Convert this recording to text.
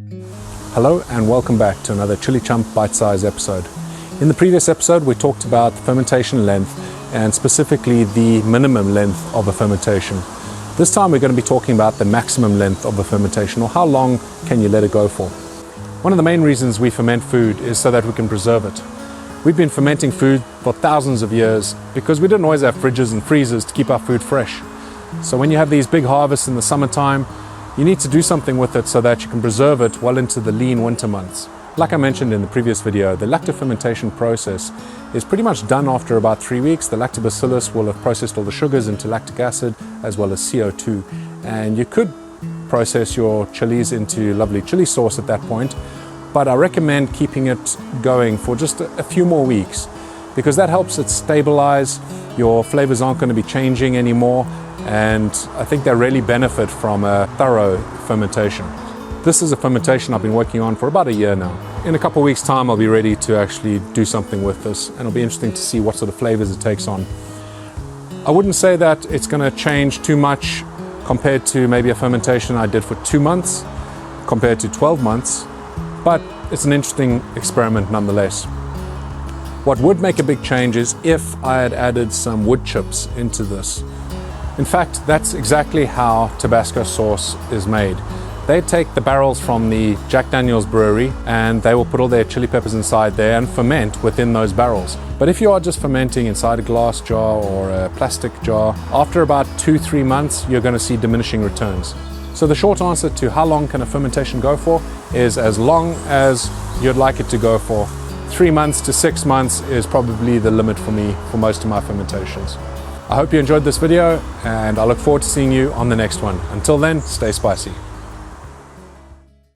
Hello and welcome back to another Chillichump Bitesize episode. In the previous episode we talked about the fermentation length and specifically the minimum length of a fermentation. This time we're going to be talking about the maximum length of a fermentation, or how long can you let it go for. One of the main reasons we ferment food is so that we can preserve it. We've been fermenting food for thousands of years because we didn't always have fridges and freezers to keep our food fresh. So when you have these big harvests in the summertime, you need to do something with it so that you can preserve it well into the lean winter months. Like I mentioned in the previous video, the lactofermentation process is pretty much done after about 3 weeks. The lactobacillus will have processed all the sugars into lactic acid as well as CO2. And you could process your chilies into lovely chili sauce at that point, but I recommend keeping it going for just a few more weeks because that helps it stabilize. Your flavors aren't going to be changing anymore, and I think they really benefit from a thorough fermentation. This is a fermentation I've been working on for about a year now. In a couple of weeks' time I'll be ready to actually do something with this, and it'll be interesting to see what sort of flavors it takes on. I wouldn't say that it's going to change too much compared to maybe a fermentation I did for 2 months compared to 12 months, but it's an interesting experiment nonetheless. What would make a big change is if I had added some wood chips into this. In fact, that's exactly how Tabasco sauce is made. They take the barrels from the Jack Daniel's brewery and they will put all their chili peppers inside there and ferment within those barrels. But if you are just fermenting inside a glass jar or a plastic jar, after about 2-3 months, you're going to see diminishing returns. So the short answer to how long can a fermentation go for is as long as you'd like it to go for. 3 months to 6 months is probably the limit for me for most of my fermentations. I hope you enjoyed this video and I look forward to seeing you on the next one. Until then, stay spicy.